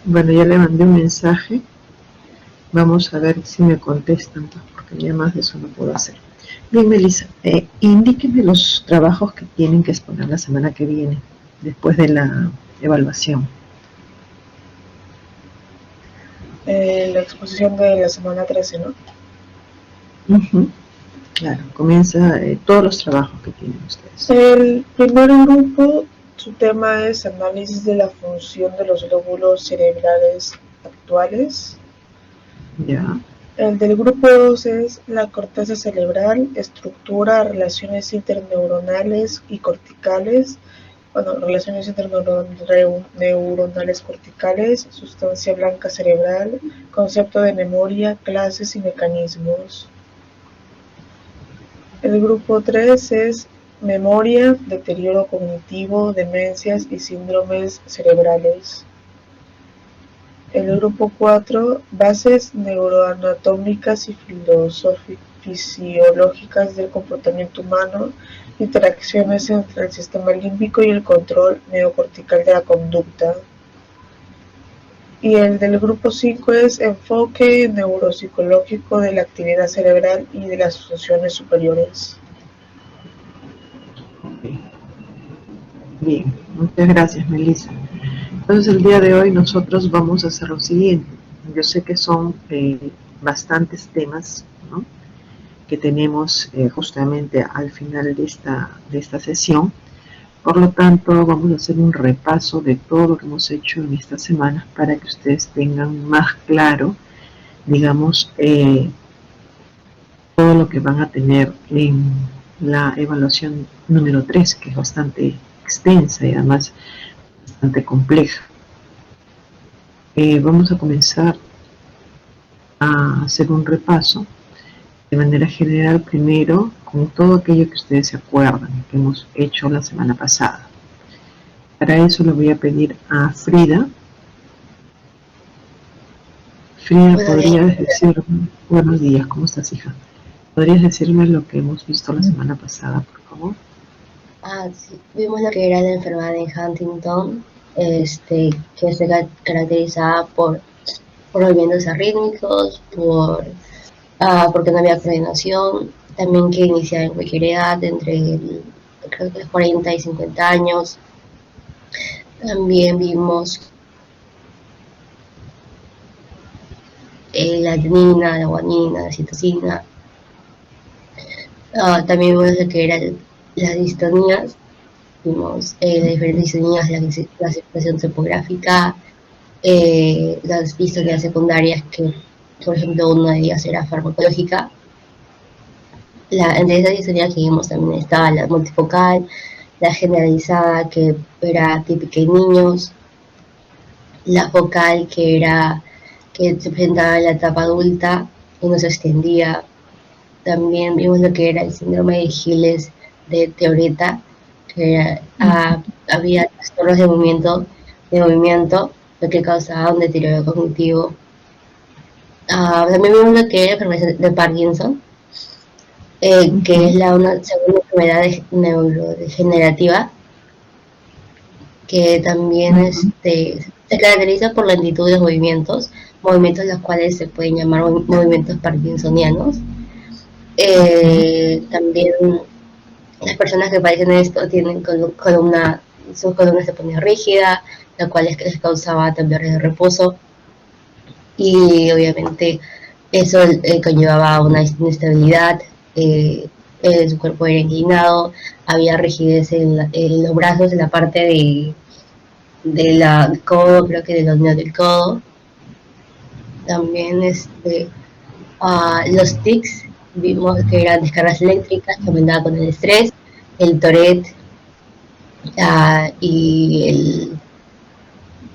Bueno, ya le mandé un mensaje. Vamos a ver si me contestan, porque ya más de eso no puedo hacer. Bien, Melissa, indíqueme los trabajos que tienen que exponer la semana que viene, después de la evaluación. La exposición de la semana 13, ¿no? Claro, comienza todos los trabajos que tienen ustedes. El primer grupo, su tema es análisis de la función de los lóbulos cerebrales actuales. Ya. El del grupo 2 es la corteza cerebral, estructura, relaciones interneuronales y corticales, relaciones interneuronales corticales, sustancia blanca cerebral, concepto de memoria, clases y mecanismos. El grupo 3 es memoria, deterioro cognitivo, demencias y síndromes cerebrales. El grupo 4, bases neuroanatómicas y fisiológicas del comportamiento humano, interacciones entre el sistema límbico y el control neocortical de la conducta. Y el del grupo 5 es enfoque neuropsicológico de la actividad cerebral y de las funciones superiores. Bien, muchas gracias, Melissa. Entonces el día de hoy nosotros vamos a hacer lo siguiente. Yo sé que son bastantes temas, ¿no?, que tenemos justamente al final de esta sesión. Por lo tanto, vamos a hacer un repaso de todo lo que hemos hecho en esta semana para que ustedes tengan más claro, digamos, todo lo que van a tener en la evaluación número 3, que es bastante extensa y además bastante compleja. Vamos a comenzar a hacer un repaso de manera general primero con todo aquello que ustedes se acuerdan que hemos hecho la semana pasada. Para eso le voy a pedir a Frida. Frida, ¿podrías decirme? Buenos días, ¿cómo estás, hija? ¿Podrías decirme lo que hemos visto la semana pasada, por favor? Sí, vimos lo que era la enfermedad de Huntington, que se caracterizaba por movimientos arrítmicos, porque no había coordinación, también que iniciaba en cualquier edad, creo que 40 y 50 años. También vimos la adenina, la guanina, la citosina. También vimos lo que eran las distonías. Vimos las diferentes distonías, la aceptación topográfica, las distonías secundarias, que por ejemplo una de ellas era farmacológica. Entre esas distonías que vimos también estaba la multifocal, la generalizada, que era típica en niños, la focal, que se presentaba en la etapa adulta y no se extendía. También vimos lo que era el síndrome de Gilles de Teoreta, que había trastornos de movimiento, lo que causaba un deterioro cognitivo. También vimos lo que era la enfermedad de Parkinson, que es una segunda enfermedad neurodegenerativa, que también se caracteriza por lentitud de movimientos los cuales se pueden llamar movimientos parkinsonianos. También las personas que padecen esto tienen su columna se ponía rígida, la cual les causaba temblores de reposo, y obviamente eso conllevaba una inestabilidad, su cuerpo era inclinado, había rigidez en los brazos, en la parte de la codo, creo que de la unión del codo. También los tics, vimos que eran descargas eléctricas que aumentaban con el estrés, el Tourette,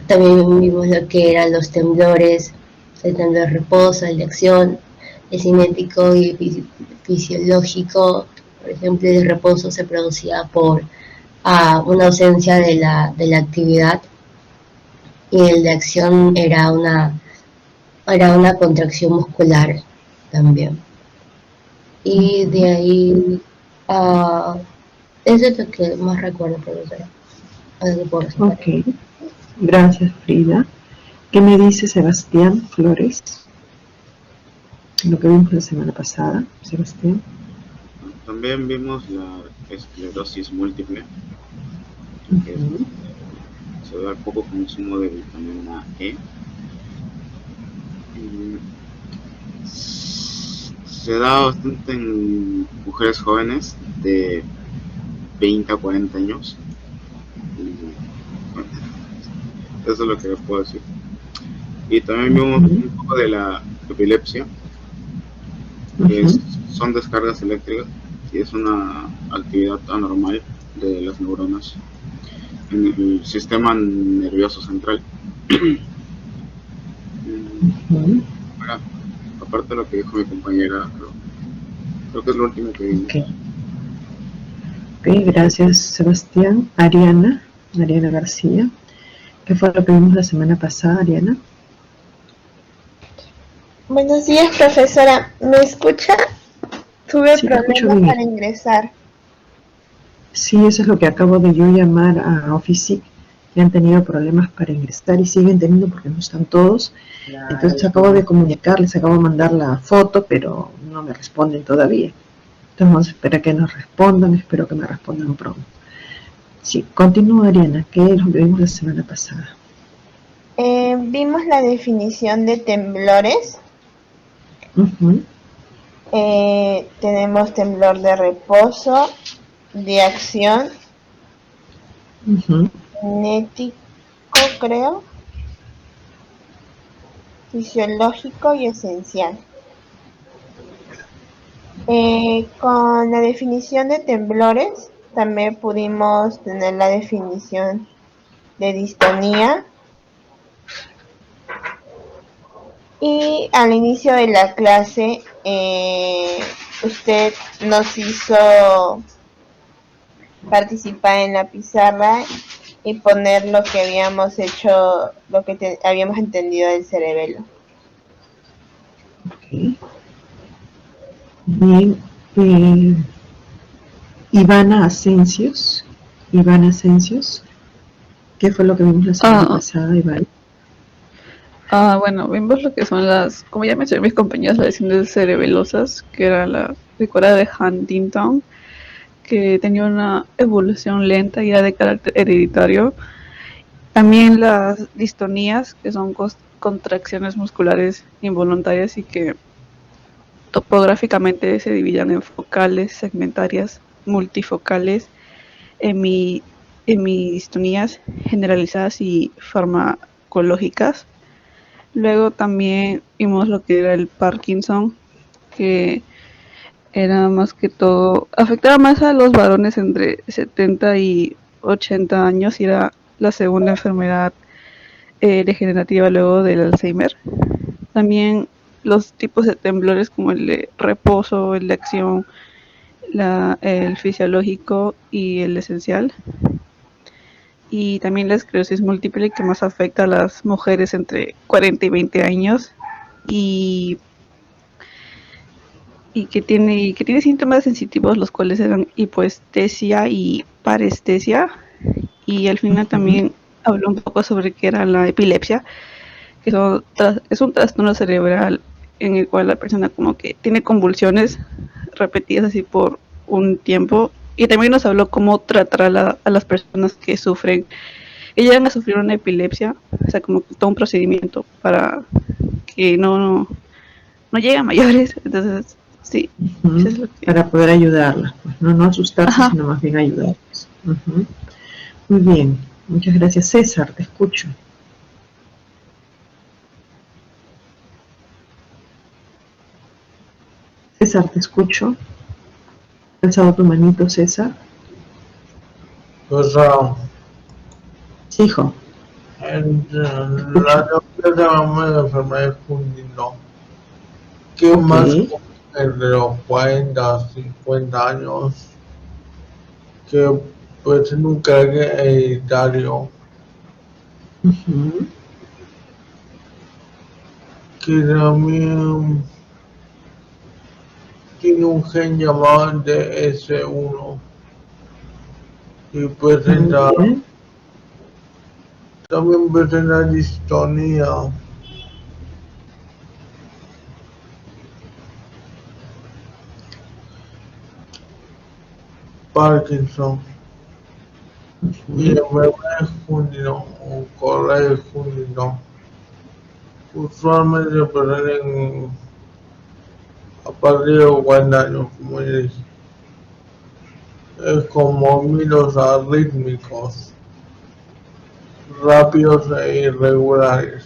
también vimos lo que eran los temblores, el temblor de reposo, el de acción, el cinético y fisiológico. Por ejemplo, el de reposo se producía por una ausencia de la actividad, y el de acción era una contracción muscular también. Y de ahí, eso es lo que más recuerdo, profesora. Ok, gracias, Frida. ¿Qué me dice Sebastián Flores? Lo que vimos la semana pasada, Sebastián. También vimos la esclerosis múltiple, que se da poco consumo de vitamina E. Se da bastante en mujeres jóvenes de 20 a 40 años. Bueno, eso es lo que les puedo decir. Y también vimos un poco de la epilepsia, que son descargas eléctricas y es una actividad anormal de las neuronas en el sistema nervioso central. Bueno, aparte de lo que dijo mi compañera, creo que es lo último que vimos. Ok, gracias Sebastián. Ariana García. ¿Qué fue lo que vimos la semana pasada, Ariana? Buenos días, profesora. ¿Me escucha? Tuve Sí, problemas para ingresar. Sí, eso es lo que acabo de yo llamar a Officic, que han tenido problemas para ingresar y siguen teniendo porque no están todos. Entonces acabo de comunicarles, acabo de mandar la foto, pero no me responden todavía. Entonces vamos a esperar que nos respondan, espero que me respondan pronto. Sí, continúa Ariana, que es lo que vimos la semana pasada. Vimos la definición de temblores. Tenemos temblor de reposo, de acción, cinético, creo, fisiológico y esencial. Con la definición de temblores también pudimos tener la definición de distonía. Y al inicio de la clase usted nos hizo participar en la pizarra y poner lo que habíamos hecho, lo que habíamos entendido del cerebelo. Okay. Bien, Ivana Asencios, ¿qué fue lo que vimos la semana pasada, Ivana? Bueno, vimos lo que son como ya mencioné mis compañeras, las lesiones cerebelosas, que era la secuela de Huntington, que tenía una evolución lenta y era de carácter hereditario. También las distonías, que son contracciones musculares involuntarias y que topográficamente se dividían en focales, segmentarias, multifocales, hemidistonías generalizadas y farmacológicas. Luego también vimos lo que era el Parkinson, que era más que todo, afectaba más a los varones entre 70 y 80 años y era la segunda enfermedad degenerativa luego del Alzheimer. También los tipos de temblores como el de reposo, el de acción, el fisiológico y el esencial. Y también la esclerosis múltiple, que más afecta a las mujeres entre 40 y 20 años y que tiene síntomas sensitivos, los cuales eran hipoestesia y parestesia. Y al final también habló un poco sobre qué era la epilepsia, que es un trastorno cerebral en el cual la persona como que tiene convulsiones repetidas así por un tiempo. Y también nos habló cómo tratar a las personas que sufren, que llegan a sufrir una epilepsia, o sea, como todo un procedimiento para que no lleguen a mayores. Entonces, sí, eso es lo que... Para poder ayudarlas, pues no asustarse, sino más bien ayudarlas. Muy bien, muchas gracias. César, te escucho. César, te escucho. ¿Has alzado tu manito, César? Sí, hijo. La enfermedad de Huntington, ¿qué más entre los 40 a 50 años? Que puede ser un carácter hereditario, que también tiene un gen llamado DS1 y presenta También presenta distonía, Parkinson y enfermedades Huntington o correa Huntington. Usualmente se presentan a partir de 40 años, como ya dije. Es con movimientos arrítmicos, rápidos e irregulares,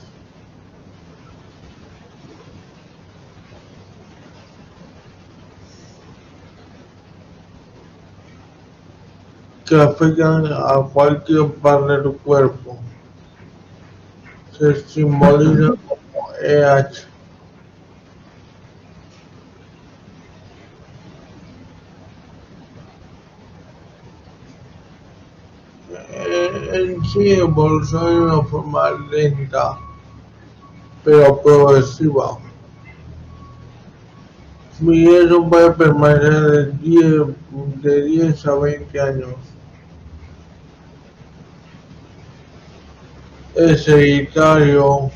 que afectan a cualquier parte del cuerpo. Se simboliza como EH. En sí evoluciona de una forma lenta pero progresiva. Y eso puede permanecer de 10 a 20 años. Es hereditario,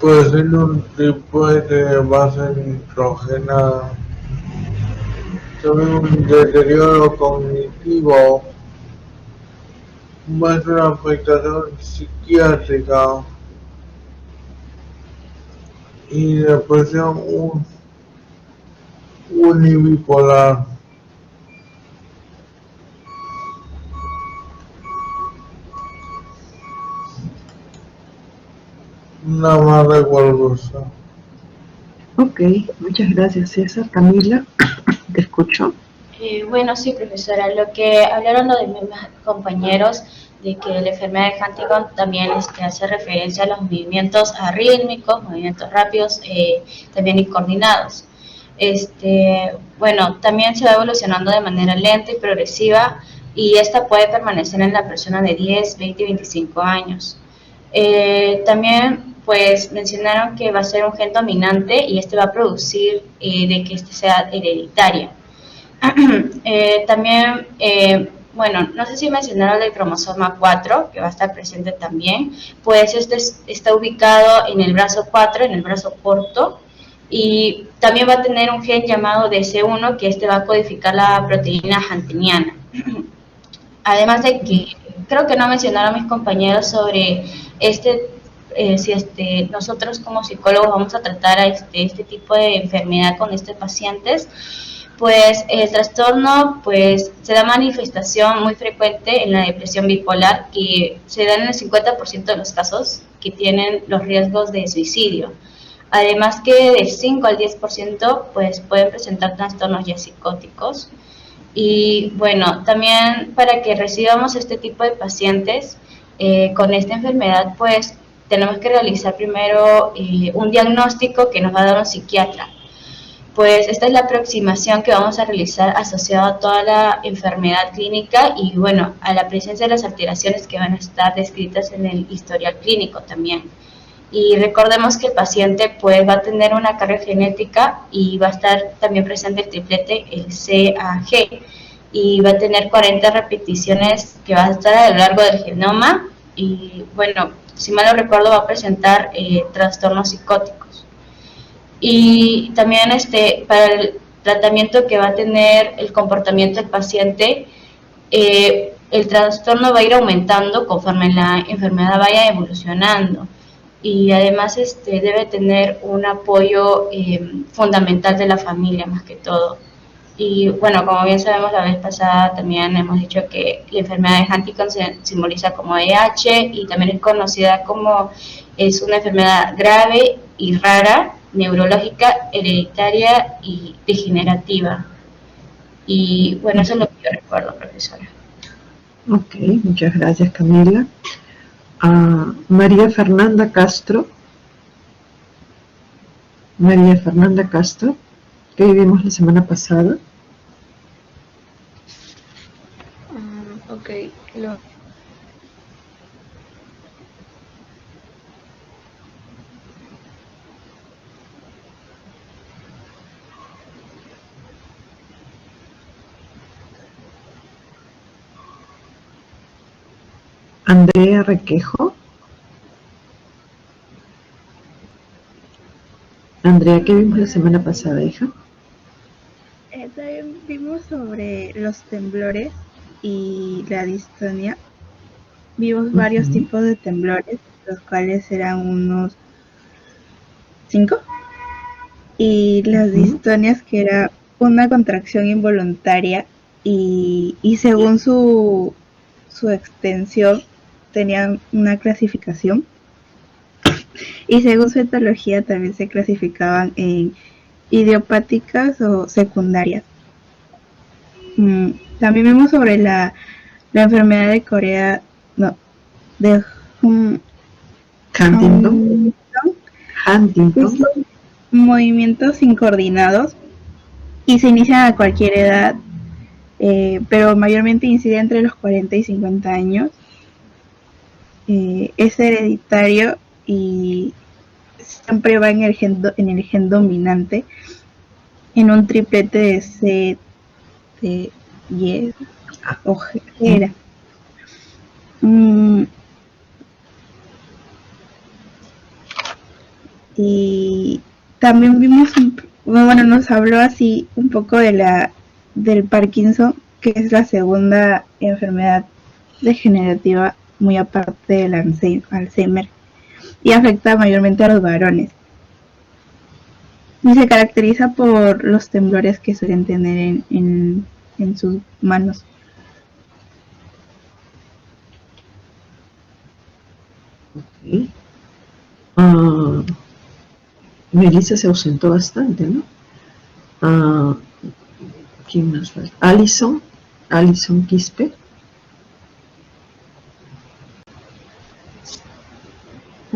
puede ser un triplete de base nitrogenada. También un deterioro cognitivo, muestra una afectación psiquiátrica y depresión unibipolar. Una más recuerdo eso. Ok, muchas gracias César. Camila, te escucho. Bueno, sí, profesora, lo que hablaron los demás compañeros de que la enfermedad de Huntington también hace referencia a los movimientos arrítmicos, movimientos rápidos, también y coordinados. Bueno, también se va evolucionando de manera lenta y progresiva y esta puede permanecer en la persona de 10, 20 y 25 años. También pues mencionaron que va a ser un gen dominante y este va a producir de que este sea hereditario. También, bueno, no sé si mencionaron el cromosoma 4, que va a estar presente también, pues este está ubicado en el brazo 4, en el brazo corto, y también va a tener un gen llamado DC1, que este va a codificar la proteína huntingtiana. Además de que, creo que no mencionaron mis compañeros sobre si nosotros como psicólogos vamos a tratar a este tipo de enfermedad con estos pacientes. Pues el trastorno pues se da manifestación muy frecuente en la depresión bipolar, que se da en el 50% de los casos que tienen los riesgos de suicidio. Además que del 5 al 10% pues pueden presentar trastornos ya psicóticos. Y bueno, también para que recibamos este tipo de pacientes con esta enfermedad, pues tenemos que realizar primero un diagnóstico que nos va a dar un psiquiatra. Pues esta es la aproximación que vamos a realizar asociado a toda la enfermedad clínica y bueno, a la presencia de las alteraciones que van a estar descritas en el historial clínico también. Y recordemos que el paciente pues va a tener una carga genética y va a estar también presente el triplete, el CAG, y va a tener 40 repeticiones que va a estar a lo largo del genoma y bueno, si mal no recuerdo va a presentar trastornos psicóticos. Y también para el tratamiento que va a tener el comportamiento del paciente, el trastorno va a ir aumentando conforme la enfermedad vaya evolucionando y además debe tener un apoyo fundamental de la familia más que todo. Y bueno, como bien sabemos la vez pasada también hemos dicho que la enfermedad de Huntington se simboliza como EH y también es conocida como es una enfermedad grave y rara, neurológica, hereditaria y degenerativa. Y bueno, eso es lo que yo recuerdo, profesora. Ok, muchas gracias Camila. María Fernanda Castro. María Fernanda Castro, que vivimos la semana pasada. Ok, Andrea Requejo. Andrea, ¿qué vimos la semana pasada, hija? También vimos sobre los temblores y la distonia. Vimos varios tipos de temblores, los cuales eran unos 5. Y las distonias, que era una contracción involuntaria y según su extensión tenían una clasificación. Y según su etiología también se clasificaban en idiopáticas o secundarias. También vimos sobre la enfermedad de Corea, no, de Huntington. Son movimientos incoordinados y se inician a cualquier edad, pero mayormente incide entre los 40 y 50 años. Es hereditario y siempre va en el gen dominante, en un triplete de C, T, Y o G. Era. Y también vimos, nos habló así un poco del Parkinson, que es la segunda enfermedad degenerativa muy aparte del Alzheimer, y afecta mayormente a los varones. Y se caracteriza por los temblores que suelen tener en sus manos. Okay. Melissa se ausentó bastante, ¿no? ¿Quién más fue? Alison Quispe.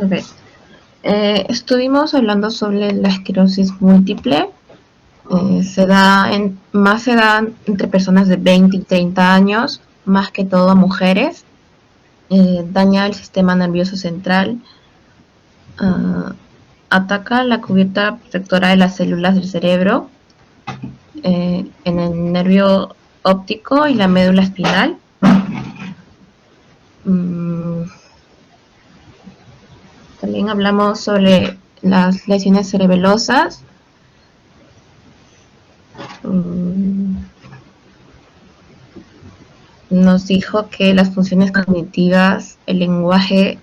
A ver, estuvimos hablando sobre la esclerosis múltiple. Se da entre personas de 20 y 30 años, más que todo a mujeres. Daña el sistema nervioso central. Ataca la cubierta protectora de las células del cerebro, en el nervio óptico y la médula espinal. También hablamos sobre las lesiones cerebelosas. Nos dijo que las funciones cognitivas, el lenguaje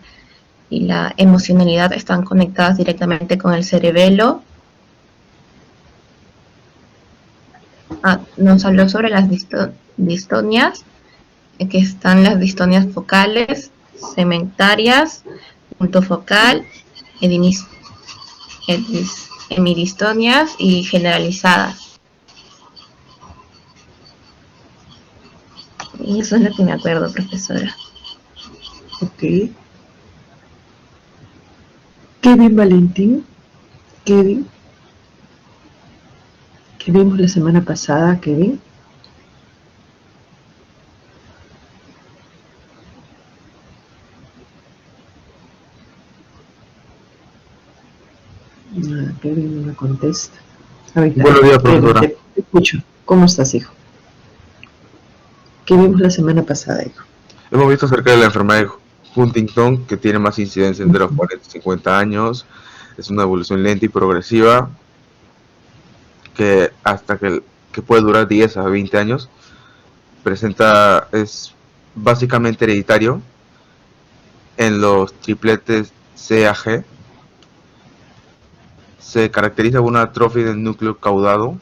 y la emocionalidad están conectadas directamente con el cerebelo. Nos habló sobre las distonias, que están las distonias focales, segmentarias, multifocal, hemidistonias y generalizadas. Y eso es lo que me acuerdo, profesora. Ok. Kevin Valentín. Kevin. ¿Qué vimos la semana pasada, Kevin? Kevin no me contesta. Buenos días, profesora. Kevin, te escucho. ¿Cómo estás, hijo? ¿Qué vimos la semana pasada, hijo? Hemos visto acerca de la enfermedad de Huntington, que tiene más incidencia entre los 40 y 50 años. Es una evolución lenta y progresiva que que puede durar 10 a 20 años. Es básicamente hereditario en los tripletes CAG. Se caracteriza por una atrofia del núcleo caudado.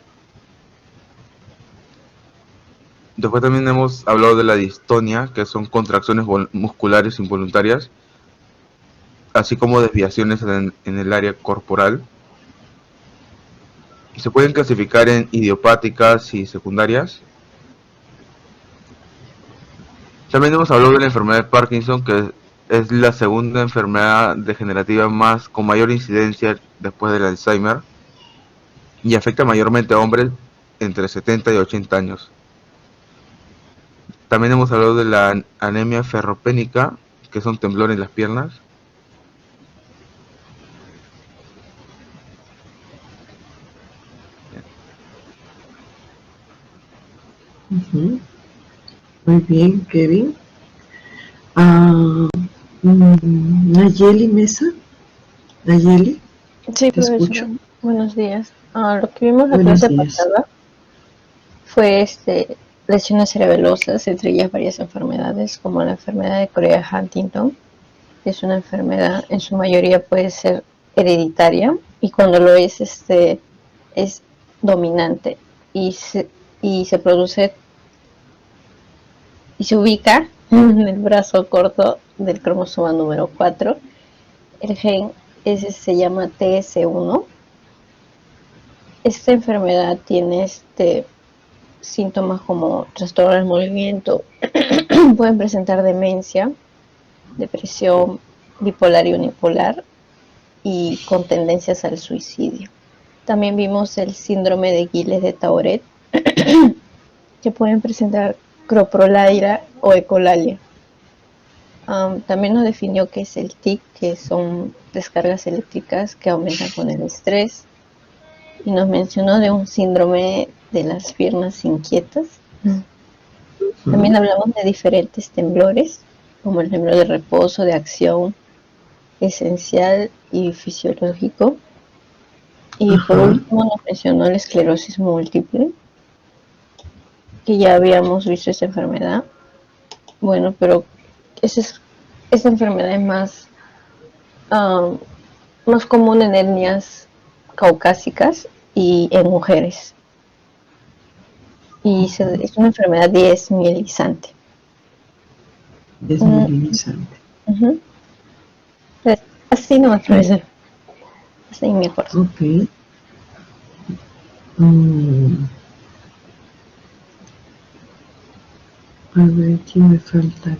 Después también hemos hablado de la distonia, que son contracciones musculares involuntarias, así como desviaciones en el área corporal. Se pueden clasificar en idiopáticas y secundarias. También hemos hablado de la enfermedad de Parkinson, que es la segunda enfermedad degenerativa con mayor incidencia después del Alzheimer, y afecta mayormente a hombres entre 70 y 80 años. También hemos hablado de la anemia ferropénica, que son temblores en las piernas. Muy bien, Kevin. Nayeli Mesa. Nayeli, Sí, te escucho. profesora. Buenos días. Lo que vimos la Buenos clase días. pasada fue lesiones cerebelosas, entre ellas varias enfermedades, como la enfermedad de Corea-Huntington. Es una enfermedad, en su mayoría puede ser hereditaria, y cuando lo es dominante y se produce y se ubica en el brazo corto del cromosoma número 4. El gen ese se llama TS1. Esta enfermedad tiene síntomas como trastorno del movimiento, pueden presentar demencia, depresión bipolar y unipolar, y con tendencias al suicidio. También vimos el síndrome de Gilles de Tauret, que pueden presentar coprolalia o ecolalia. También nos definió qué es el TIC, que son descargas eléctricas que aumentan con el estrés, y nos mencionó de un síndrome de las piernas inquietas. También hablamos de diferentes temblores, como el temblor de reposo, de acción, esencial y fisiológico. Y por último nos mencionó la esclerosis múltiple, que ya habíamos visto esa enfermedad. Bueno, pero esta enfermedad es más común en etnias caucásicas y en mujeres. Y es una enfermedad desmielinizante. Desmielinizante. Así no, profesor. Así me acuerdo. Ok. A ver, ¿quién me falta?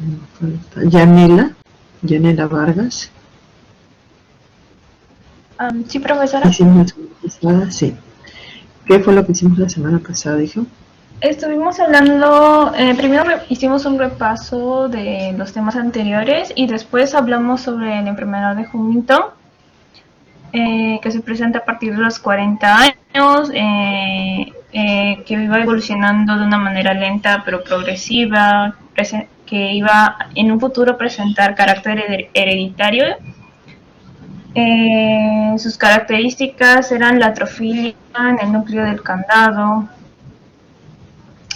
Yanela Vargas. Sí, profesora. ¿Hicimos la semana pasada? Sí. ¿Qué fue lo que hicimos la semana pasada, dijo? Estuvimos hablando, primero hicimos un repaso de los temas anteriores y después hablamos sobre la enfermedad de Huntington, que se presenta a partir de los 40 años, que iba evolucionando de una manera lenta pero progresiva, que iba en un futuro a presentar carácter hereditario. Sus características eran la atrofilia en el núcleo del candado,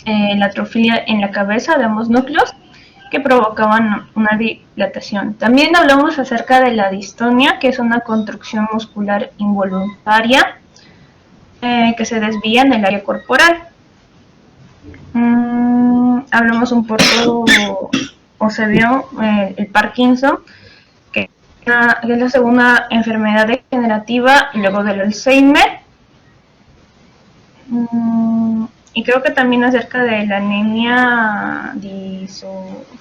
la atrofilia en la cabeza de ambos núcleos, que provocaban una dilatación. También hablamos acerca de la distonia, que es una contracción muscular involuntaria que se desvía en el área corporal. Hablamos un poco, o se vio el Parkinson, que es la segunda enfermedad degenerativa luego del Alzheimer. Y creo que también acerca de la anemia disociativa.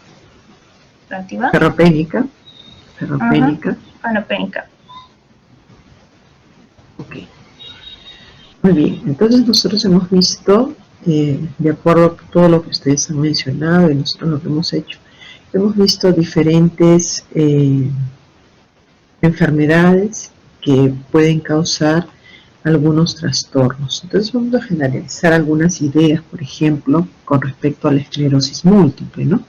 Ferropénica. Ferropénica. Ok. Muy bien, entonces nosotros hemos visto, de acuerdo a todo lo que ustedes han mencionado y nosotros lo que hemos hecho, hemos visto diferentes enfermedades que pueden causar algunos trastornos. Entonces vamos a generalizar algunas ideas, por ejemplo, con respecto a la esclerosis múltiple, ¿no?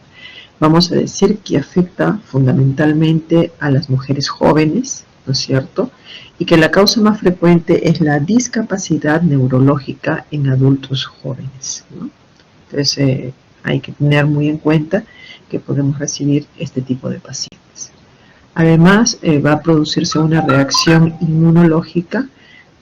Vamos a decir que afecta fundamentalmente a las mujeres jóvenes, ¿no es cierto? Y que la causa más frecuente es la discapacidad neurológica en adultos jóvenes, ¿no? Entonces hay que tener muy en cuenta que podemos recibir este tipo de pacientes. Además, va a producirse una reacción inmunológica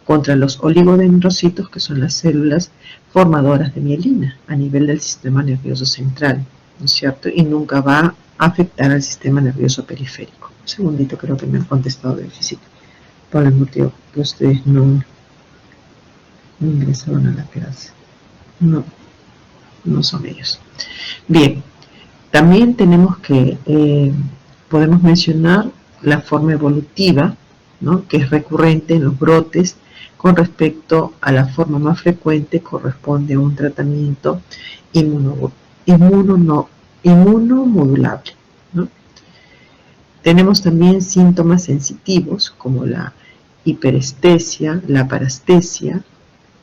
contra los oligodendrocitos, que son las células formadoras de mielina a nivel del sistema nervioso central, ¿no es cierto? Y nunca va a afectar al sistema nervioso periférico. Un segundito, creo que me han contestado de visita, por el motivo que ustedes no ingresaron a la clase. No son ellos. Bien, también tenemos que, podemos mencionar la forma evolutiva, ¿no? Que es recurrente en los brotes. Con respecto a la forma más frecuente, corresponde a un tratamiento inmunomodulable, ¿no? Tenemos también síntomas sensitivos como la hiperestesia, la parestesia.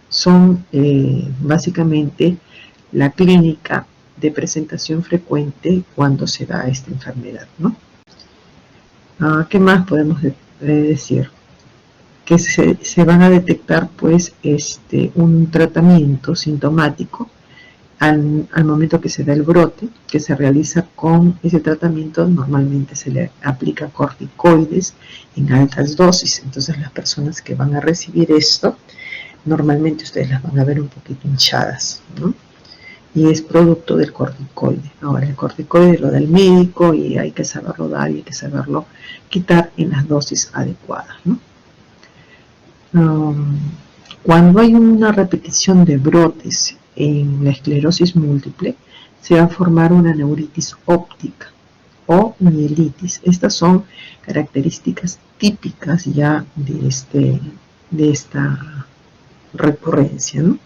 Son básicamente la clínica de presentación frecuente cuando se da esta enfermedad, ¿no? ¿Qué más podemos decir? Que se van a detectar pues un tratamiento sintomático al momento que se da el brote, que se realiza con ese tratamiento. Normalmente se le aplica corticoides en altas dosis. Entonces las personas que van a recibir esto, normalmente ustedes las van a ver un poquito hinchadas, ¿no? Y es producto del corticoide. Ahora, el corticoide lo da el médico y hay que saberlo dar y hay que saberlo quitar en las dosis adecuadas, ¿no? Cuando hay una repetición de brotes en la esclerosis múltiple, se va a formar una neuritis óptica o mielitis. Estas son características típicas ya de esta recurrencia, ¿no?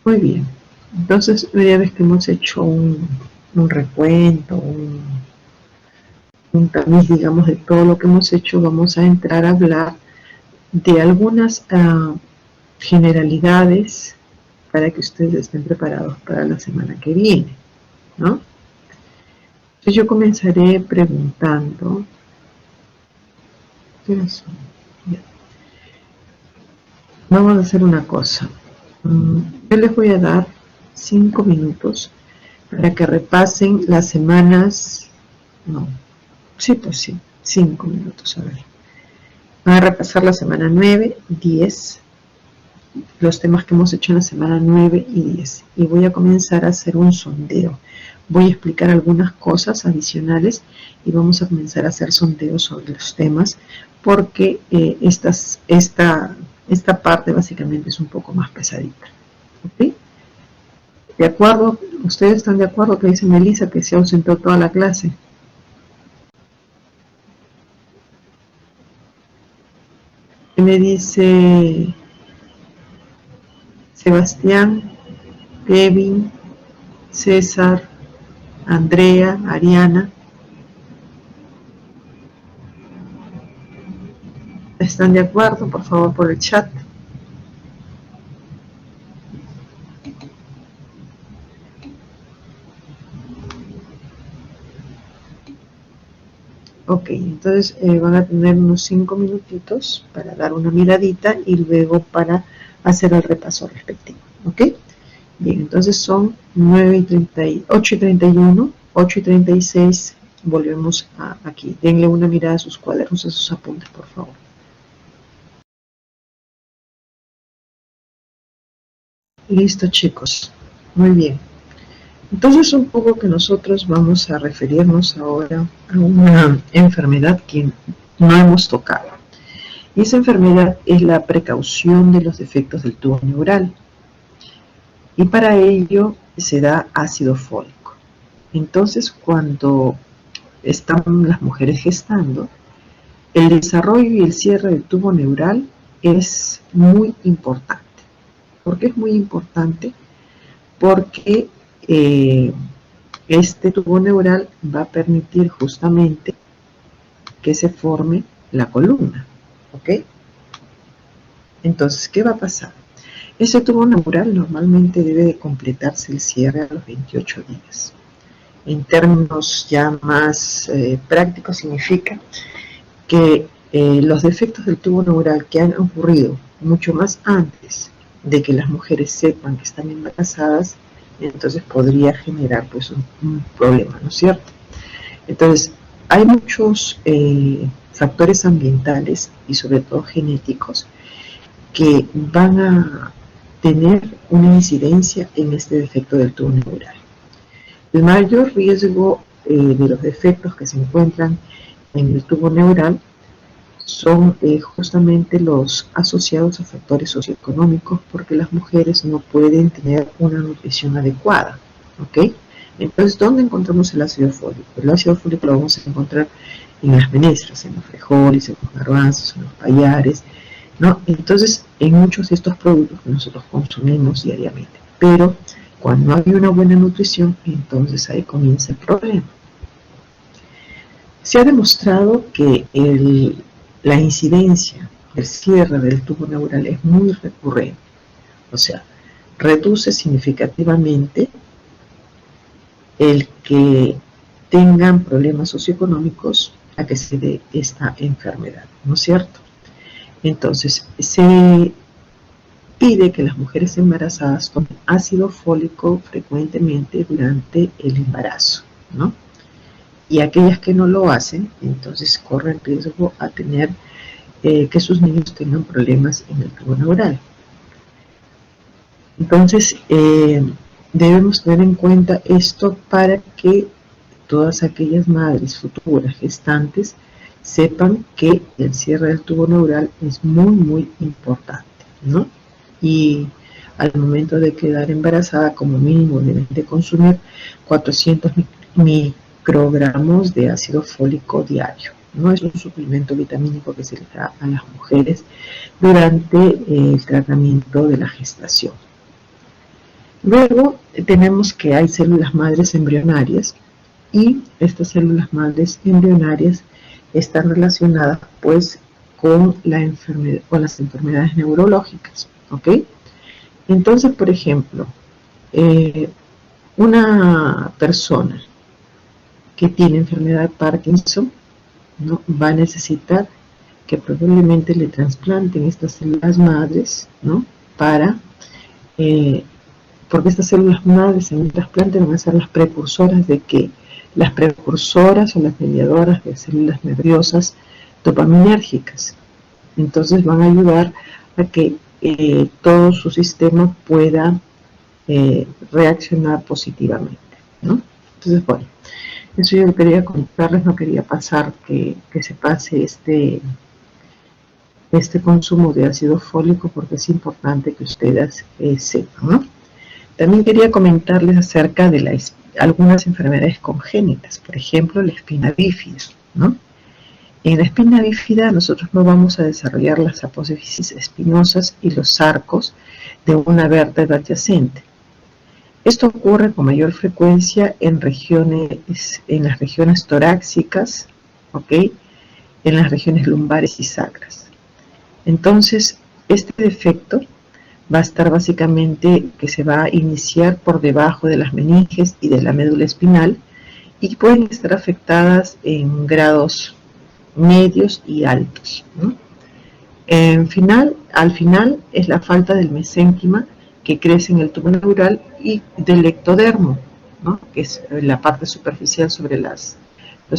Muy bien. Entonces, ya ves que hemos hecho un recuento, un tamiz, digamos, de todo lo que hemos hecho. Vamos a entrar a hablar de algunas generalidades para que ustedes estén preparados para la semana que viene, ¿no? Entonces yo comenzaré preguntando. Vamos a hacer una cosa. Yo les voy a dar 5 minutos para que repasen las semanas. No, sí, pues sí, 5 minutos, a ver. Van a repasar la semana 9, 10, los temas que hemos hecho en la semana 9 y 10. Y voy a comenzar a hacer un sondeo. Voy a explicar algunas cosas adicionales y vamos a comenzar a hacer sondeos sobre los temas, porque esta parte básicamente es un poco más pesadita. ¿Ok? ¿De acuerdo? ¿Ustedes están de acuerdo que dice Melissa que se ausentó toda la clase? Me dice Sebastián, Kevin, César, Andrea, Ariana. ¿Están de acuerdo? Por favor, por el chat. Ok, entonces van a tener unos 5 minutitos para dar una miradita y luego para hacer el repaso respectivo. ¿Ok? Bien, entonces son 8:31, 8:36. Volvemos aquí. Denle una mirada a sus cuadernos, a sus apuntes, por favor. Listo, chicos. Muy bien. Entonces, un poco que nosotros vamos a referirnos ahora a una enfermedad que no hemos tocado. Y esa enfermedad es la precaución de los defectos del tubo neural. Y para ello se da ácido fólico. Entonces, cuando están las mujeres gestando, el desarrollo y el cierre del tubo neural es muy importante. ¿Por qué es muy importante? Porque este tubo neural va a permitir justamente que se forme la columna, ¿ok? Entonces, ¿qué va a pasar? Ese tubo neural normalmente debe de completarse el cierre a los 28 días. En términos ya más prácticos, significa que los defectos del tubo neural que han ocurrido mucho más antes de que las mujeres sepan que están embarazadas, entonces podría generar pues un problema, ¿no es cierto? Entonces, hay muchos factores ambientales y sobre todo genéticos que van a tener una incidencia en este defecto del tubo neural. El mayor riesgo de los defectos que se encuentran en el tubo neural son justamente los asociados a factores socioeconómicos, porque las mujeres no pueden tener una nutrición adecuada, ¿ok? Entonces, ¿dónde encontramos el ácido fólico? El ácido fólico lo vamos a encontrar en las menestras, en los frijoles, en los garbanzos, en los pallares, ¿no? Entonces, en muchos de estos productos que nosotros consumimos diariamente. Pero cuando no hay una buena nutrición, entonces ahí comienza el problema. Se ha demostrado que la incidencia, el cierre del tubo neural es muy recurrente, o sea, reduce significativamente el que tengan problemas socioeconómicos a que se dé esta enfermedad, ¿no es cierto? Entonces, se pide que las mujeres embarazadas tomen ácido fólico frecuentemente durante el embarazo, ¿no? Y aquellas que no lo hacen, entonces corren riesgo a tener que sus niños tengan problemas en el tubo neural. Entonces, debemos tener en cuenta esto para que todas aquellas madres futuras gestantes sepan que el cierre del tubo neural es muy importante, ¿no? Y al momento de quedar embarazada, como mínimo deben de consumir 400 microgramos de ácido fólico diario. No es un suplemento vitamínico que se le da a las mujeres durante el tratamiento de la gestación. Luego tenemos que hay células madres embrionarias, y estas células madres embrionarias están relacionadas pues con las enfermedades neurológicas, ¿ok? Entonces, por ejemplo, una persona que tiene enfermedad de Parkinson, ¿no?, va a necesitar que probablemente le trasplanten estas células madres, ¿no?, porque estas células madres en un trasplante van a ser las precursoras de que las precursoras o las mediadoras de células nerviosas dopaminérgicas. Entonces van a ayudar a que todo su sistema pueda reaccionar positivamente, ¿no? Entonces, bueno, eso yo quería contarles, no quería pasar que se pase este consumo de ácido fólico, porque es importante que ustedes sepan, ¿no? También quería comentarles acerca de algunas enfermedades congénitas, por ejemplo, la espina bífida, ¿no? En la espina bífida nosotros no vamos a desarrollar las apófisis espinosas y los arcos de una vértebra adyacente. Esto ocurre con mayor frecuencia en las regiones torácicas, ¿ok?, en las regiones lumbares y sacras. Entonces, este defecto va a estar básicamente que se va a iniciar por debajo de las meninges y de la médula espinal, y pueden estar afectadas en grados medios y altos, ¿no? Al final es la falta del mesénquima que crece en el tubo neural y del ectodermo, ¿no?, que es la parte superficial sobre los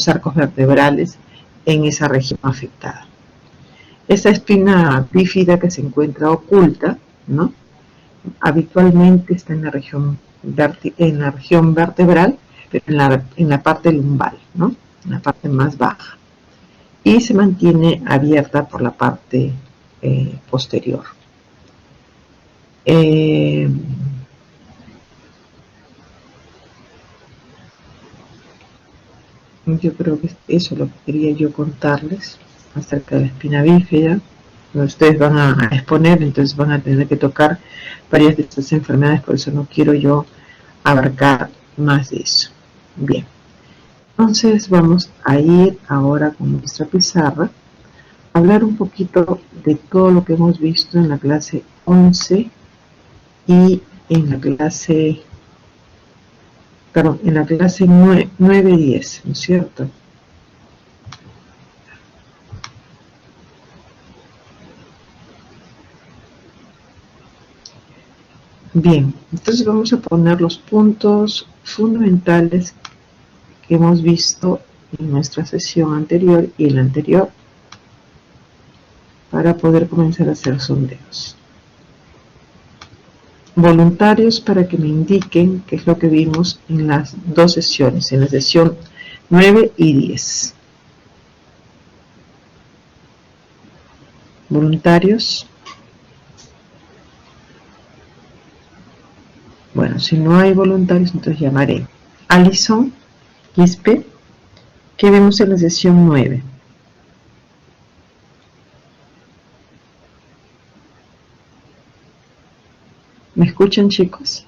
arcos vertebrales en esa región afectada. Esa espina bífida que se encuentra oculta, ¿no?, habitualmente está en la región vertebral, pero en la parte lumbar, ¿no?, en la parte más baja, y se mantiene abierta por la parte posterior. Yo creo que eso es lo que quería yo contarles acerca de la espina bífida. Ustedes van a exponer, entonces van a tener que tocar varias de estas enfermedades, por eso no quiero yo abarcar más de eso. Bien, entonces vamos a ir ahora con nuestra pizarra a hablar un poquito de todo lo que hemos visto en la clase 11 y en la clase 9-10, ¿no es cierto? Bien, entonces vamos a poner los puntos fundamentales que hemos visto en nuestra sesión anterior y en la anterior para poder comenzar a hacer sondeos. Voluntarios para que me indiquen qué es lo que vimos en las dos sesiones, en la sesión 9 y 10. Voluntarios. Bueno, si no hay voluntarios, entonces llamaré. Alison, Quispe, ¿qué vemos en la sesión 9? ¿Me escuchan, chicos?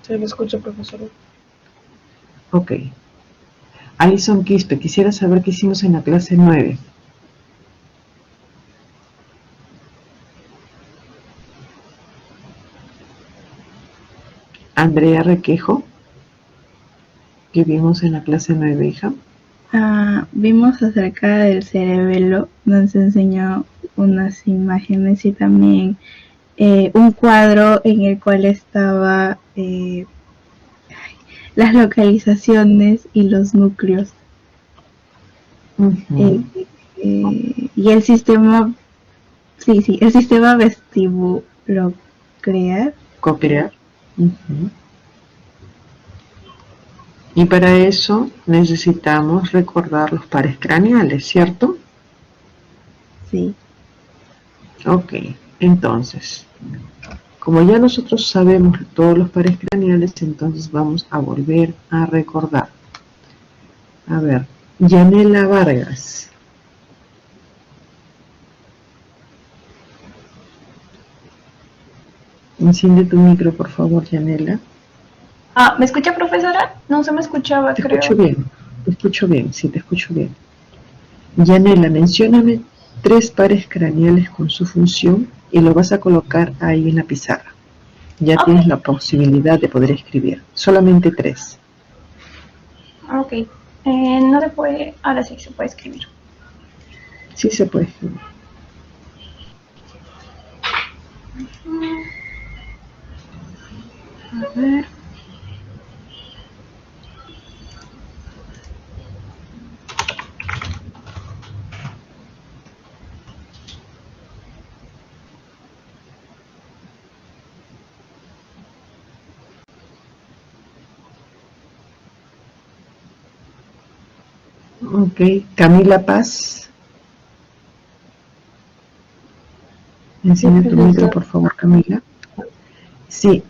Se le escucha, profesora. Ok. Alison Quispe, quisiera saber qué hicimos en la clase 9. Andrea Requejo, que vimos en la clase 9, hija. Vimos acerca del cerebelo, nos enseñó unas imágenes y también un cuadro en el cual estaba las localizaciones y los núcleos. Y el sistema, el sistema vestibulocochlear. Coclear. Y para eso necesitamos recordar los pares craneales, ¿cierto? Sí. Ok, entonces, como ya nosotros sabemos todos los pares craneales, entonces vamos a volver a recordar. A ver, Yanela Vargas. Enciende tu micro, por favor, Yanela. ¿Me escucha, profesora? No se me escuchaba, Te creo. escucho bien, sí, te escucho bien. Yanela, mencióname 3 pares craneales con su función y lo vas a colocar ahí en la pizarra. Ya tienes la posibilidad de poder escribir. Solamente 3. Ok. No se puede... Ahora sí se puede escribir. Sí se puede escribir. A ver... Ok, Camila Paz. Enciende tu micro, por favor, Camila. Sí,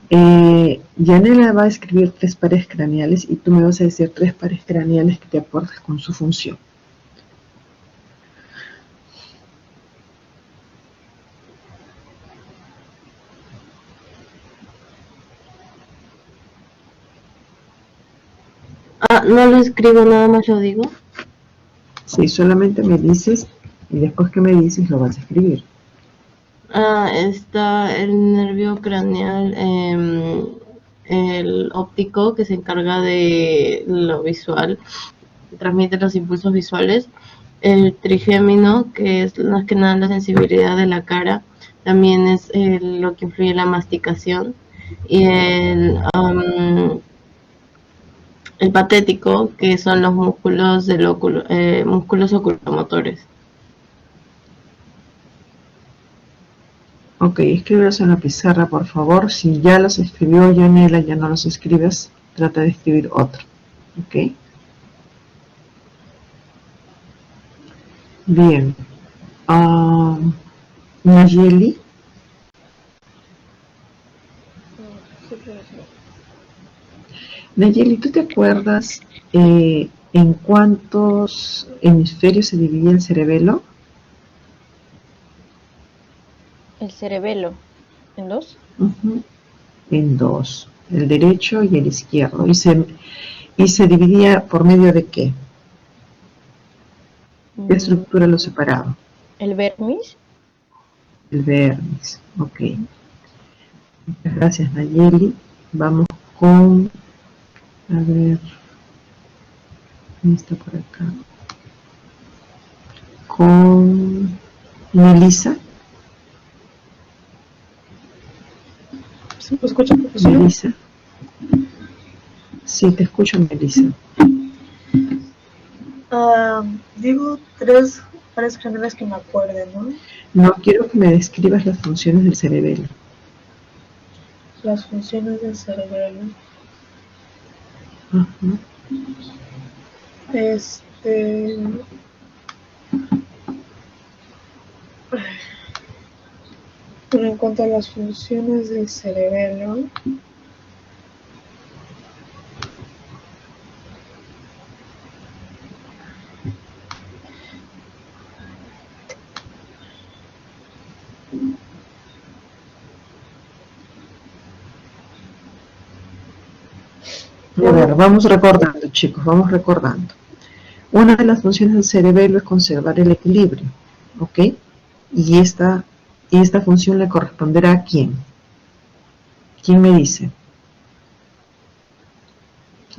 Yanela va a escribir 3 pares craneales y tú me vas a decir 3 pares craneales que te aportes con su función. No lo escribo, nada más lo digo. Sí, solamente me dices y después que me dices lo vas a escribir. Está el nervio craneal, el óptico, que se encarga de lo visual, transmite los impulsos visuales. El trigémino, que es más que nada la sensibilidad de la cara, también es lo que influye en la masticación. Y el patético, que son los músculos del óculo, músculos oculomotores. Ok, escríbelos en la pizarra, por favor. Si ya los escribió Yanela, ya no los escribes. Trata de escribir otro. Ok. Bien. Nayeli. Nayeli, ¿tú te acuerdas en cuántos hemisferios se dividía el cerebelo? El cerebelo, ¿en 2? En 2, el derecho y el izquierdo. ¿Y se dividía por medio de qué? ¿Qué estructura lo separaba? ¿El vermis? El vermis, ok. Muchas gracias, Nayeli. Vamos con... A ver... ¿Quién está por acá? Con... Melissa. ¿Sí me escucha, profesora? Melissa. Sí, te escucho, Melissa. Digo 3 pares craneales que me acuerden, ¿no? No, quiero que me describas las funciones del cerebelo. Las funciones del cerebelo. Bueno, en cuanto a las funciones del cerebelo, a ver, vamos recordando, chicos, vamos recordando. Una de las funciones del cerebelo es conservar el equilibrio, ¿ok? Y esta función le corresponderá a ¿quién? ¿Quién me dice?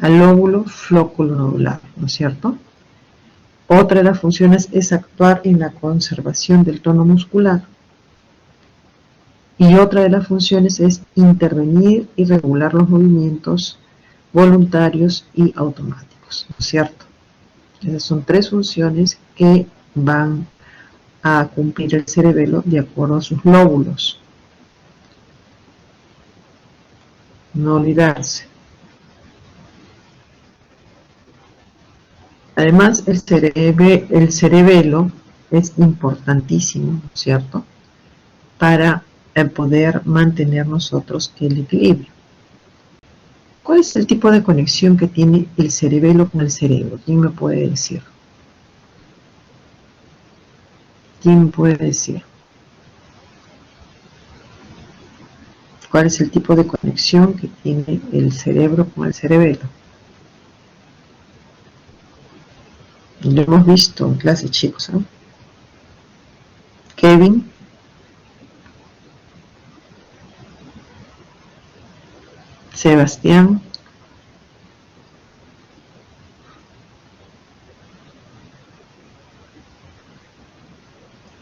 al lóbulo flóculo nodular, ¿no es cierto? Otra de las funciones es actuar en la conservación del tono muscular. Y otra de las funciones es intervenir y regular los movimientos voluntarios y automáticos, ¿no es cierto? Esas son tres funciones que van a cumplir el cerebelo de acuerdo a sus lóbulos. No olvidarse. Además, el cerebelo es importantísimo, ¿no es cierto?, para poder mantener nosotros el equilibrio. ¿Cuál es el tipo de conexión que tiene el cerebelo con el cerebro? ¿Quién me puede decir? ¿Quién puede decir? ¿Cuál es el tipo de conexión que tiene el cerebro con el cerebelo? Lo hemos visto en clase, chicos, ¿no? Kevin. Sebastián.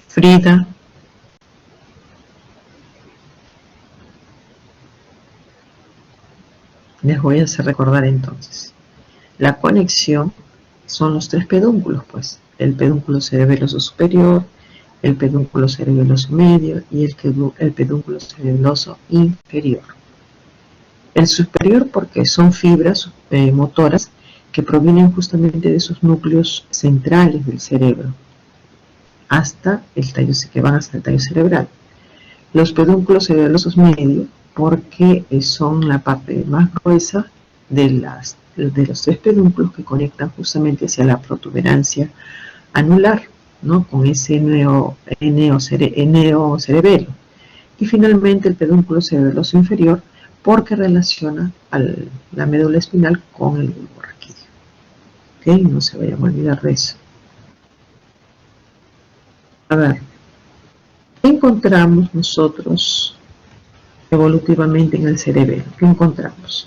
Frida. Les voy a hacer recordar entonces. La conexión son los tres pedúnculos, pues. El pedúnculo cerebeloso superior, el pedúnculo cerebeloso medio y el pedúnculo cerebeloso inferior. El superior porque son fibras motoras que provienen justamente de esos núcleos centrales del cerebro hasta el tallo, que van hasta el tallo cerebral. Los pedúnculos cerebelosos medio porque son la parte más gruesa de los tres pedúnculos que conectan justamente hacia la protuberancia anular, ¿no?, con ese neocerebelo. Y finalmente el pedúnculo cerebeloso inferior porque relaciona la médula espinal con el bulbo raquídeo. ¿Ok? No se vayan a olvidar de eso. A ver, ¿qué encontramos nosotros evolutivamente en el cerebelo? ¿Qué encontramos?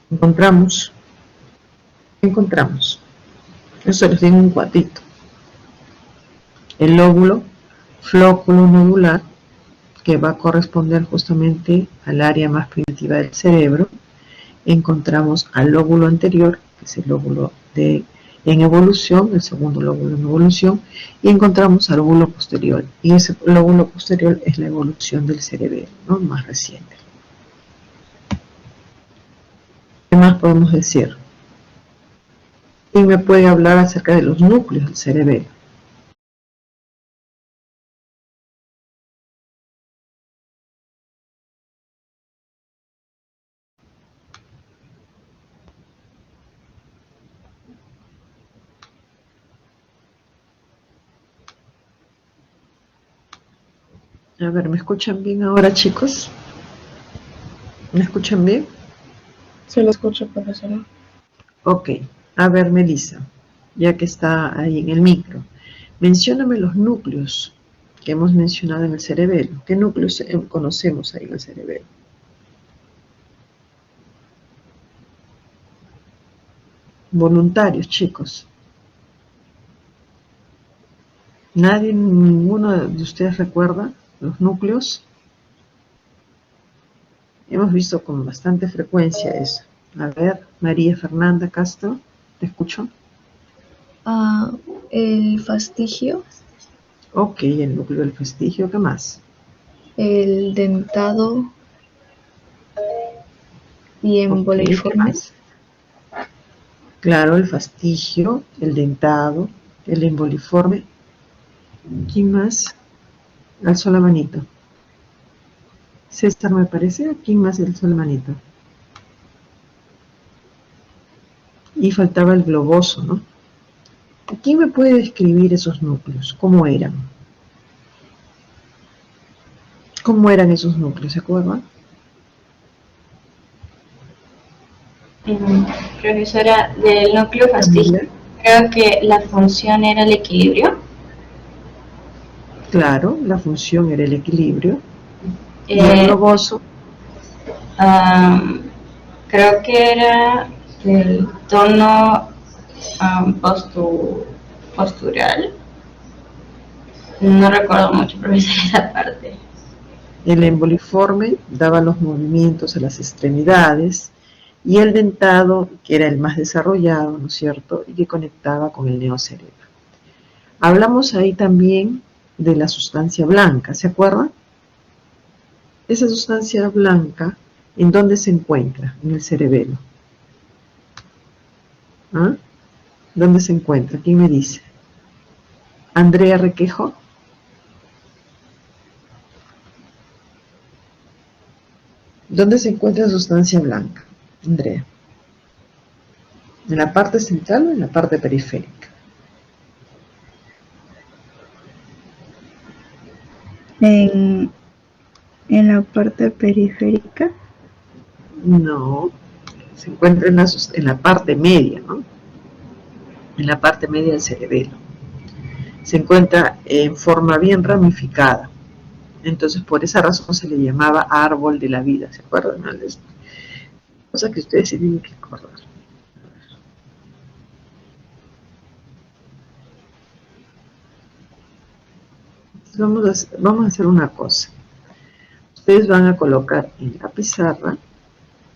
Encontramos. Eso les digo un cuadrito. El lóbulo flóculo nodular, que va a corresponder justamente al área más primitiva del cerebro. Encontramos al lóbulo anterior, que es el lóbulo en evolución, el segundo lóbulo en evolución, y encontramos al lóbulo posterior. Y ese lóbulo posterior es la evolución del cerebelo, ¿no?, más reciente. ¿Qué más podemos decir? ¿Quién me puede hablar acerca de los núcleos del cerebelo? A ver, ¿me escuchan bien ahora, chicos? ¿Me escuchan bien? Se lo escucha, profesora. Ok. A ver, Melissa, ya que está ahí en el micro, mencióname los núcleos que hemos mencionado en el cerebelo. ¿Qué núcleos conocemos ahí en el cerebelo? Voluntarios, chicos. ¿Nadie, ninguno de ustedes recuerda los núcleos? Hemos visto con bastante frecuencia eso. A ver, María Fernanda Castro, ¿te escucho? El fastigio, Ok, el núcleo del fastigio, ¿qué más? el dentado y Ok, ¿qué emboliforme. más? Claro, el fastigio, el dentado, el emboliforme. ¿Quién más? Alzó la manito. César, me parece. ¿Quién más alzó la manito? Y faltaba el globoso, ¿no? ¿Quién me puede describir esos núcleos? ¿Cómo eran? ¿Cómo eran esos núcleos? ¿Se acuerdan? Profesora, del núcleo fastigio, creo que la función era el equilibrio. Claro, la función era el equilibrio. ¿Y el globoso? Creo que era del tono postural. No recuerdo mucho, pero esa es la parte. El emboliforme daba los movimientos a las extremidades y el dentado, que era el más desarrollado, ¿no es cierto?, y que conectaba con el neocerebro. Hablamos ahí también de la sustancia blanca, ¿se acuerdan? Esa sustancia blanca, ¿en dónde se encuentra? En el cerebelo. ¿Ah? ¿Dónde se encuentra? ¿Quién me dice? ¿Andrea Requejo? ¿Dónde se encuentra la sustancia blanca, Andrea? ¿En la parte central o en la parte periférica? En, en la parte periférica. No, se encuentra en la parte media, ¿no? En la parte media del cerebelo. Se encuentra en forma bien ramificada. Entonces, por esa razón se le llamaba árbol de la vida. ¿Se acuerdan? Cosa que ustedes se tienen que acordar. Vamos a hacer una cosa. Ustedes van a colocar en la pizarra,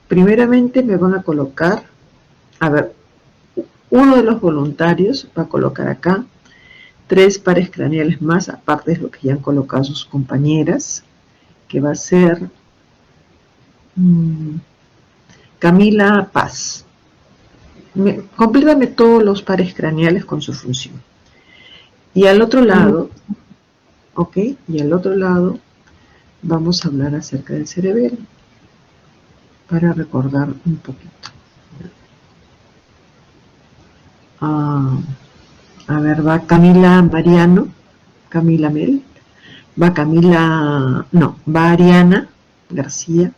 primeramente me van a colocar, a ver, uno de los voluntarios va a colocar acá 3 pares craneales más, aparte de lo que ya han colocado sus compañeras, que va a ser Camila Paz. Complétame todos los pares craneales con su función. Y al otro lado, ¿ok? Y al otro lado vamos a hablar acerca del cerebelo, para recordar un poquito. A ver, va Camila Mariano, Camila Mel, va Camila, no, va Ariana García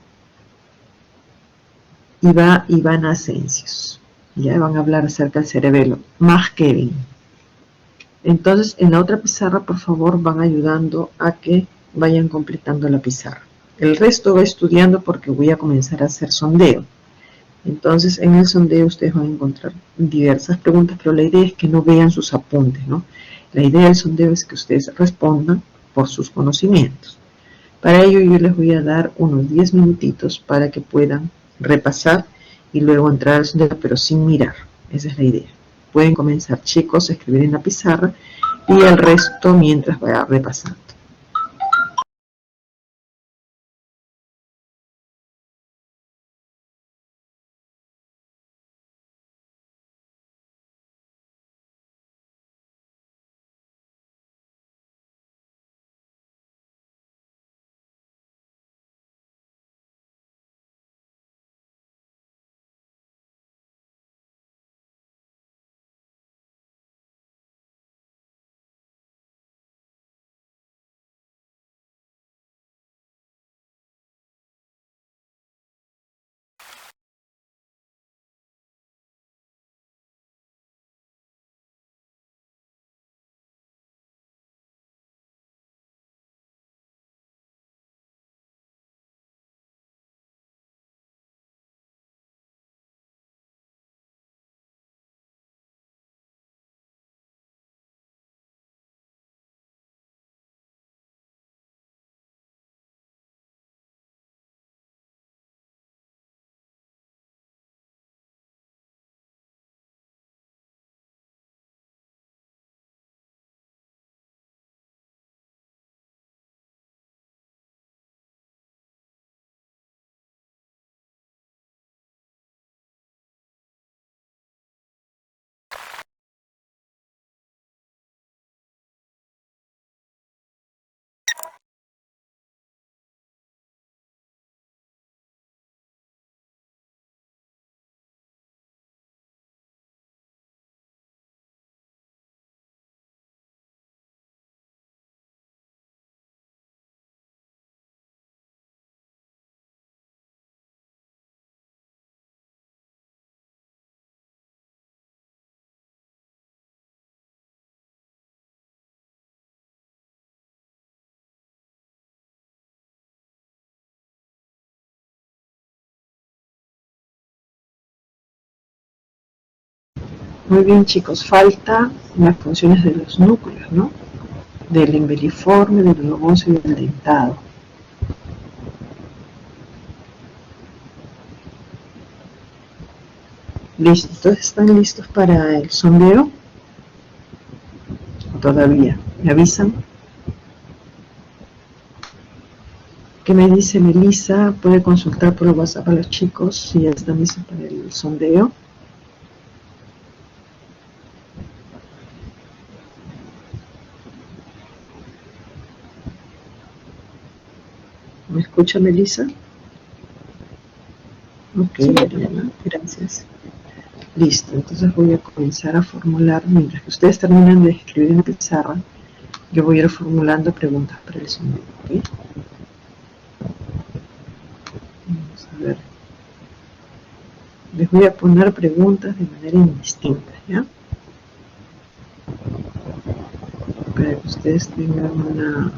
y va Ivana Ascensios. Ya van a hablar acerca del cerebelo, más Kevin. Entonces, en la otra pizarra, por favor, van ayudando a que vayan completando la pizarra. El resto va estudiando porque voy a comenzar a hacer sondeo. Entonces, en el sondeo ustedes van a encontrar diversas preguntas, pero la idea es que no vean sus apuntes, ¿no? La idea del sondeo es que ustedes respondan por sus conocimientos. Para ello yo les voy a dar unos 10 minutitos para que puedan repasar y luego entrar al sondeo, pero sin mirar. Esa es la idea. Pueden comenzar, chicos, a escribir en la pizarra y el resto mientras vaya repasando. Muy bien, chicos, falta las funciones de los núcleos, ¿no? Del embeliforme, del globoso y del dentado. Listo, entonces están listos para el sondeo. Todavía, ¿me avisan? ¿Qué me dice Melissa? Puede consultar por el WhatsApp a los chicos si ya están listos para el sondeo. ¿Me escucha Melissa? Ok, Mariana, gracias. Listo, entonces voy a comenzar a formular, mientras que ustedes terminan de escribir en la pizarra, yo voy a ir formulando preguntas para el sondeo, ¿ok? Vamos a ver. Les voy a poner preguntas de manera indistinta, ¿ya? Para que ustedes tengan una...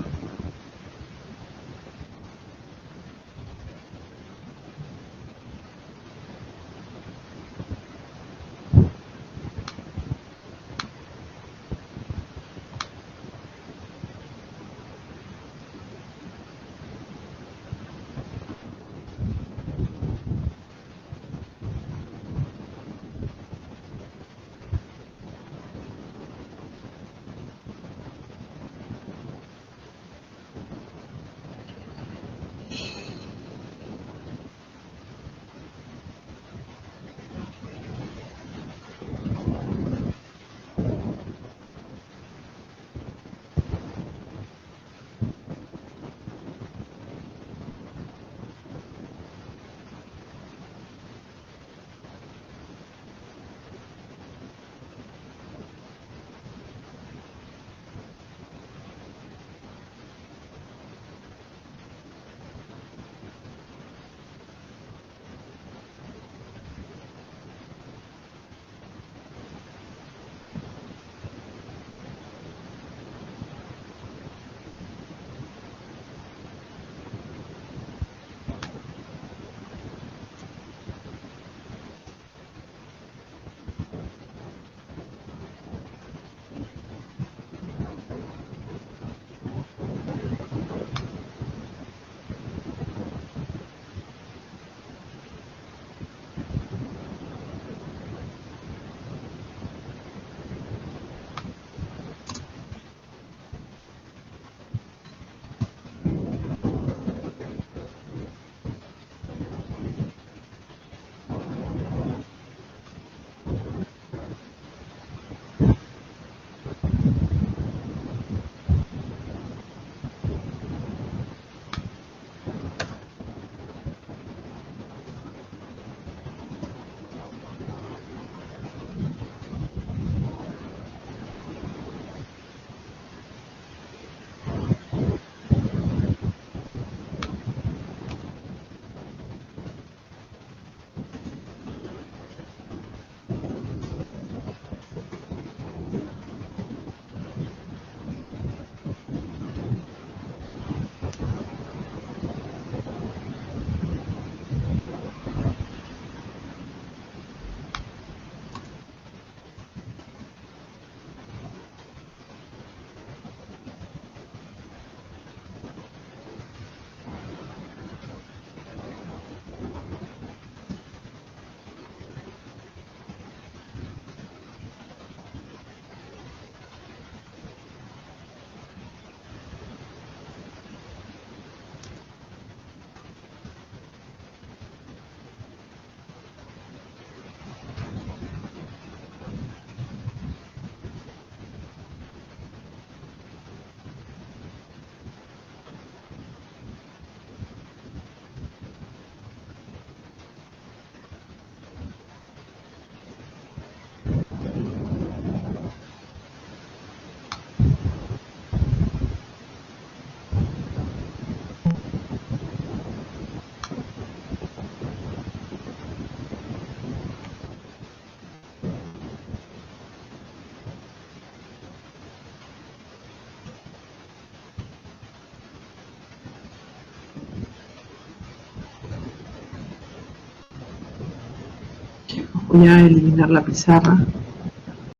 Voy a eliminar la pizarra.